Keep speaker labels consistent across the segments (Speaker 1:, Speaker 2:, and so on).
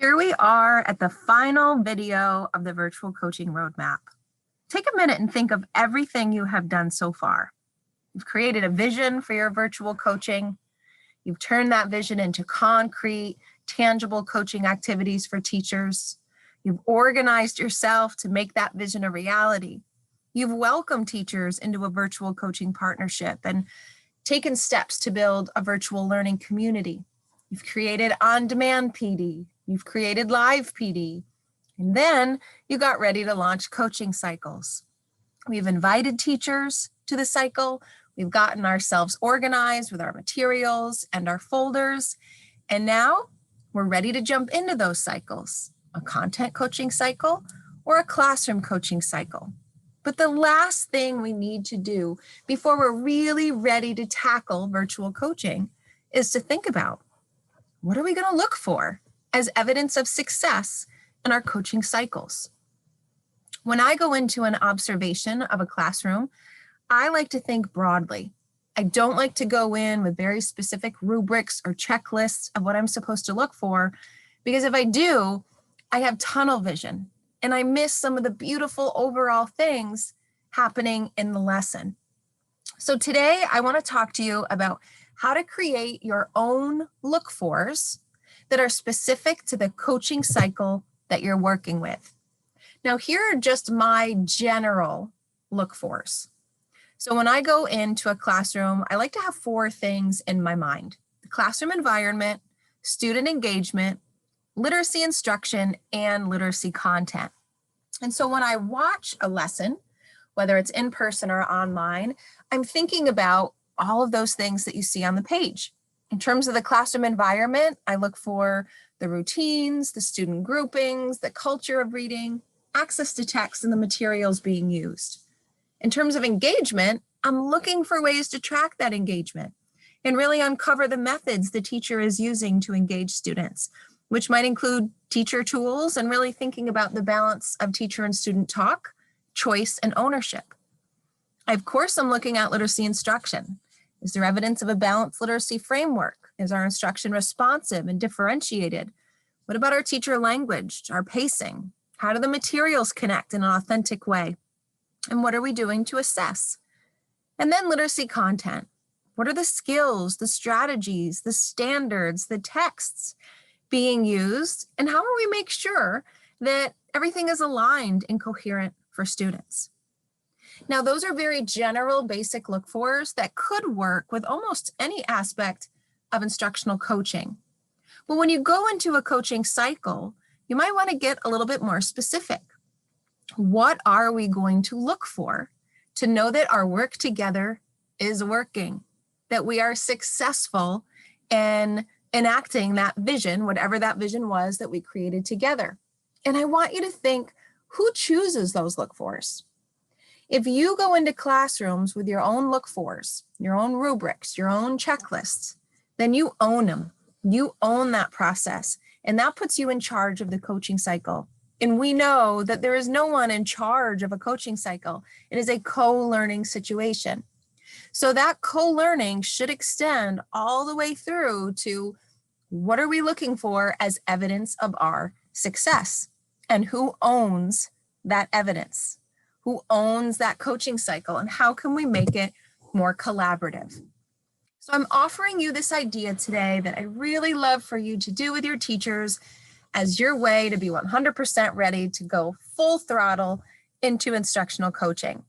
Speaker 1: Here we are at the final video of the virtual coaching roadmap. Take a minute and think of everything you have done so far. You've created a vision for your virtual coaching. You've turned that vision into concrete, tangible coaching activities for teachers. You've organized yourself to make that vision a reality. You've welcomed teachers into a virtual coaching partnership and taken steps to build a virtual learning community. You've created on-demand PD. You've created live PD. And then you got ready to launch coaching cycles. We've invited teachers to the cycle. We've gotten ourselves organized with our materials and our folders. And now we're ready to jump into those cycles, a content coaching cycle or a classroom coaching cycle. But the last thing we need to do before we're really ready to tackle virtual coaching is to think about, what are we going to look for as evidence of success in our coaching cycles? When I go into an observation of a classroom, I like to think broadly. I don't like to go in with very specific rubrics or checklists of what I'm supposed to look for, because if I do, I have tunnel vision and I miss some of the beautiful overall things happening in the lesson. So today I want to talk to you about how to create your own look-fors that are specific to the coaching cycle that you're working with. Now, here are just my general look-fors. So when I go into a classroom, I like to have 4 things in my mind: the classroom environment, student engagement, literacy instruction, and literacy content. And so when I watch a lesson, whether it's in person or online, I'm thinking about all of those things that you see on the page. In terms of the classroom environment, I look for the routines, the student groupings, the culture of reading, access to text, and the materials being used. In terms of engagement, I'm looking for ways to track that engagement and really uncover the methods the teacher is using to engage students, which might include teacher tools and really thinking about the balance of teacher and student talk, choice, and ownership. Of course, I'm looking at literacy instruction. Is there evidence of a balanced literacy framework? Is our instruction responsive and differentiated? What about our teacher language, our pacing? How do the materials connect in an authentic way? And what are we doing to assess? And then literacy content. What are the skills, the strategies, the standards, the texts being used? And how do we make sure that everything is aligned and coherent for students? Now, those are very general, basic look-fors that could work with almost any aspect of instructional coaching. But when you go into a coaching cycle, you might want to get a little bit more specific. What are we going to look for to know that our work together is working, that we are successful in enacting that vision, whatever that vision was that we created together? And I want you to think, who chooses those look-fors? If you go into classrooms with your own look-fors, your own rubrics, your own checklists, then you own them. You own that process, and that puts you in charge of the coaching cycle. And we know that there is no one in charge of a coaching cycle. It is a co-learning situation. So that co-learning should extend all the way through to what are we looking for as evidence of our success, and who owns that evidence? Who owns that coaching cycle, and how can we make it more collaborative? So I'm offering you this idea today that I really love for you to do with your teachers as your way to be 100% ready to go full throttle into instructional coaching.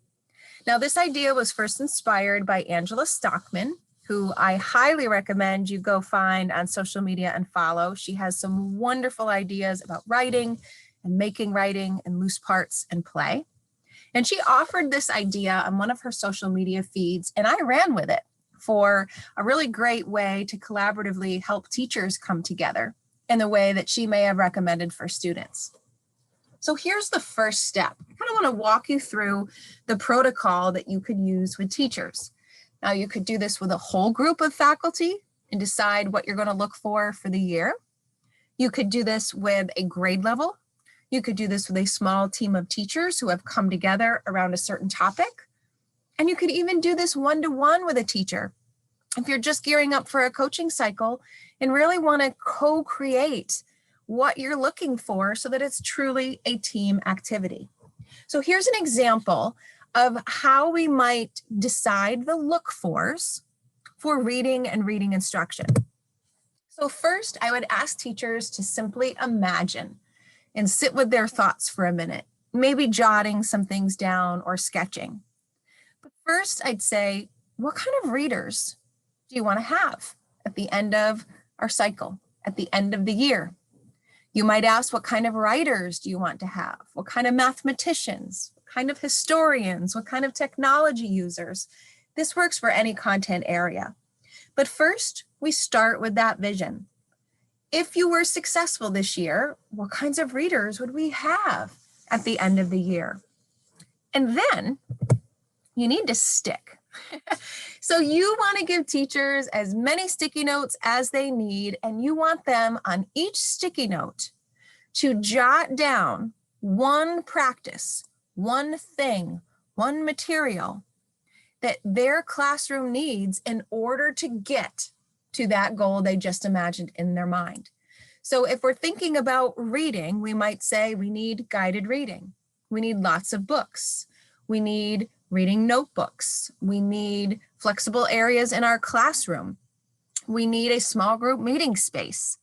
Speaker 1: Now, this idea was first inspired by Angela Stockman, who I highly recommend you go find on social media and follow. She has some wonderful ideas about writing and making writing and loose parts and play. And she offered this idea on one of her social media feeds, and I ran with it for a really great way to collaboratively help teachers come together in the way that she may have recommended for students. So here's the first step. I kind of want to walk you through the protocol that you could use with teachers. Now, you could do this with a whole group of faculty and decide what you're going to look for the year. You could do this with a grade level. You could do this with a small team of teachers who have come together around a certain topic. And you could even do this one-to-one with a teacher. If you're just gearing up for a coaching cycle and really want to co-create what you're looking for so that it's truly a team activity. So here's an example of how we might decide the look-fors for reading and reading instruction. So first, I would ask teachers to simply imagine and sit with their thoughts for a minute, maybe jotting some things down or sketching. But first, I'd say, what kind of readers do you want to have at the end of our cycle, at the end of the year? You might ask, what kind of writers do you want to have? What kind of mathematicians? What kind of historians? What kind of technology users? This works for any content area. But first, we start with that vision. If you were successful this year, what kinds of readers would we have at the end of the year? And then you need to stick. So you want to give teachers as many sticky notes as they need, and you want them on each sticky note to jot down one practice, one thing, one material that their classroom needs in order to get to that goal they just imagined in their mind. So if we're thinking about reading, we might say we need guided reading. We need lots of books. We need reading notebooks. We need flexible areas in our classroom. We need a small group meeting space.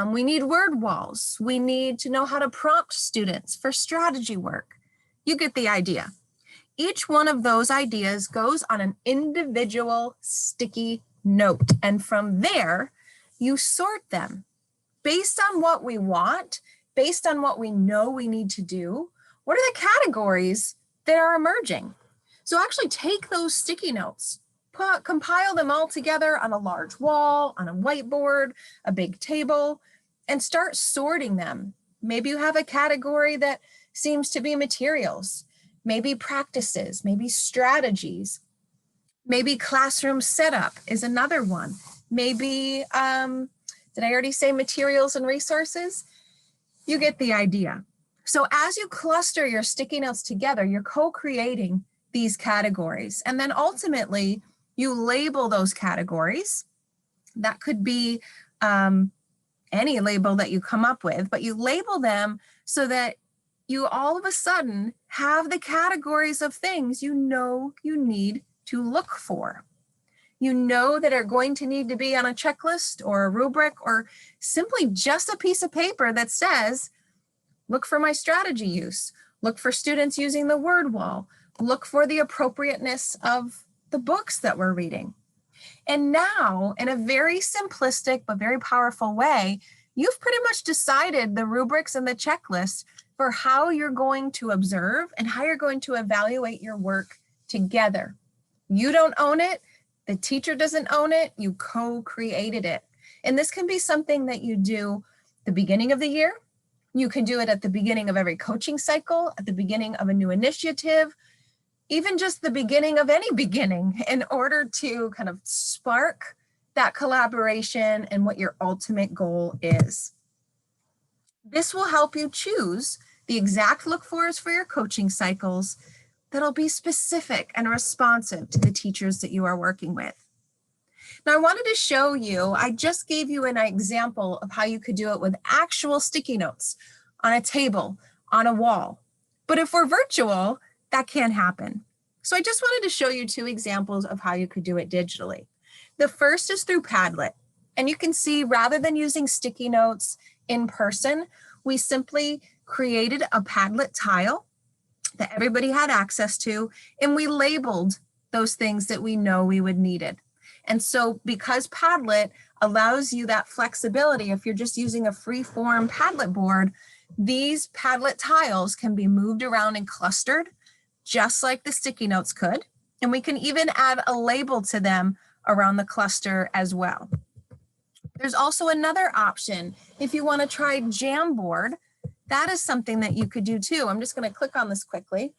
Speaker 1: We need word walls. We need to know how to prompt students for strategy work. You get the idea. Each one of those ideas goes on an individual sticky note. And from there, you sort them based on what we want, based on what we know we need to do. What are the categories that are emerging? So actually take those sticky notes, compile them all together on a large wall, on a whiteboard, a big table, and start sorting them. Maybe you have a category that seems to be materials, maybe practices, maybe strategies, maybe classroom setup is another one. Maybe, did I already say materials and resources? You get the idea. So as you cluster your sticky notes together, you're co-creating these categories. And then ultimately, you label those categories. That could be any label that you come up with, but you label them so that you all of a sudden have the categories of things you know you need to look for. You know that are going to need to be on a checklist or a rubric or simply just a piece of paper that says, look for my strategy use, look for students using the word wall, look for the appropriateness of the books that we're reading. And now, in a very simplistic but very powerful way, you've pretty much decided the rubrics and the checklist for how you're going to observe and how you're going to evaluate your work together. You don't own it. The teacher doesn't own it. You co-created it. And this can be something that you do the beginning of the year. You can do it at the beginning of every coaching cycle, at the beginning of a new initiative, even just the beginning of any beginning, in order to kind of spark that collaboration and what your ultimate goal is. This will help you choose the exact look-fors for your coaching cycles that'll be specific and responsive to the teachers that you are working with. Now, I wanted to show you, I just gave you an example of how you could do it with actual sticky notes on a table, on a wall. But if we're virtual, that can't happen. So I just wanted to show you two examples of how you could do it digitally. The first is through Padlet. And you can see, rather than using sticky notes in person, we simply created a Padlet tile that everybody had access to, and we labeled those things that we know we would need it. And so because Padlet allows you that flexibility, if you're just using a free form Padlet board, these Padlet tiles can be moved around and clustered just like the sticky notes could. And we can even add a label to them around the cluster as well. There's also another option. If you want to try Jamboard, that is something that you could do too. I'm just going to click on this quickly.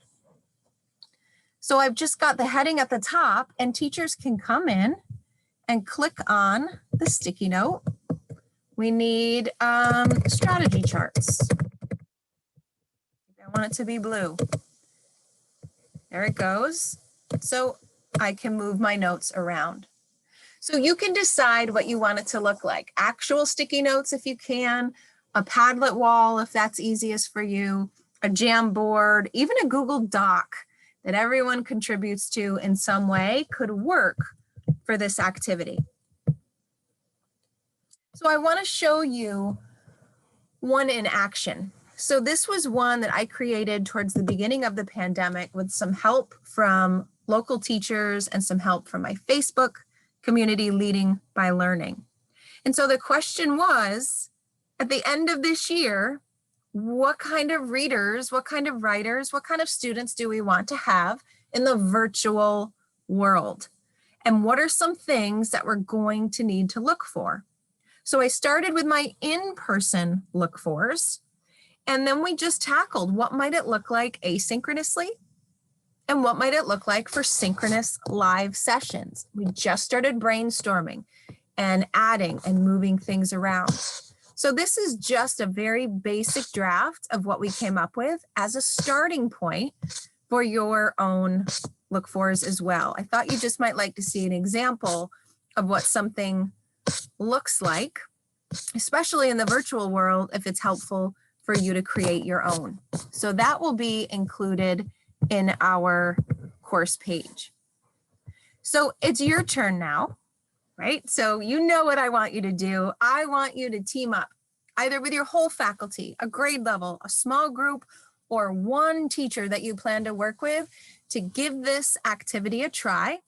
Speaker 1: So I've just got the heading at the top, and teachers can come in and click on the sticky note. We need strategy charts. I want it to be blue. There it goes. So I can move my notes around. So you can decide what you want it to look like. Actual sticky notes if you can, a Padlet wall if that's easiest for you, a Jamboard, even a Google Doc that everyone contributes to in some way could work for this activity. So I want to show you one in action. So this was one that I created towards the beginning of the pandemic with some help from local teachers and some help from my Facebook community, Leading by Learning. And so the question was, at the end of this year, what kind of readers, what kind of writers, what kind of students do we want to have in the virtual world? And what are some things that we're going to need to look for? So I started with my in-person look fors, and then we just tackled what might it look like asynchronously and what might it look like for synchronous live sessions. We just started brainstorming and adding and moving things around. So this is just a very basic draft of what we came up with as a starting point for your own look fors as well. I thought you just might like to see an example of what something looks like, especially in the virtual world, if it's helpful for you to create your own. So that will be included in our course page. So it's your turn now, right? So you know what I want you to do. I want you to team up either with your whole faculty, a grade level, a small group, or one teacher that you plan to work with to give this activity a try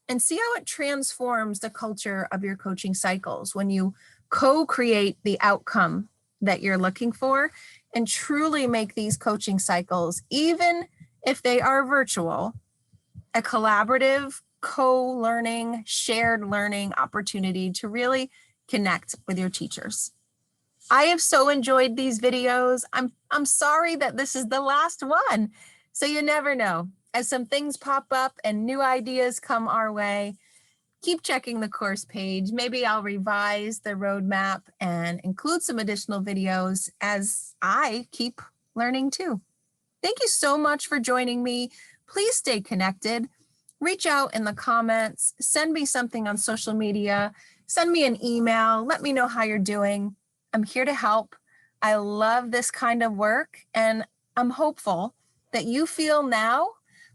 Speaker 1: and see how it transforms the culture of your coaching cycles when you co-create the outcome that you're looking for and truly make these coaching cycles, even if they are virtual, a collaborative, co-learning, shared learning opportunity to really connect with your teachers. I have so enjoyed these videos. I'm sorry that this is the last one. So you never know. As some things pop up and new ideas come our way, keep checking the course page. Maybe I'll revise the roadmap and include some additional videos as I keep learning too. Thank you so much for joining me. Please stay connected. Reach out in the comments. Send me something on social media. Send me an email. Let me know how you're doing. I'm here to help. I love this kind of work, and I'm hopeful that you feel now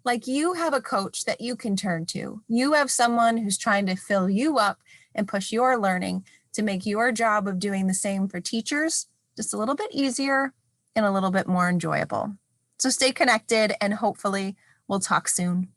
Speaker 1: like you have a coach that you can turn to. You have someone who's trying to fill you up and push your learning to make your job of doing the same for teachers just a little bit easier and a little bit more enjoyable. So stay connected, and hopefully we'll talk soon.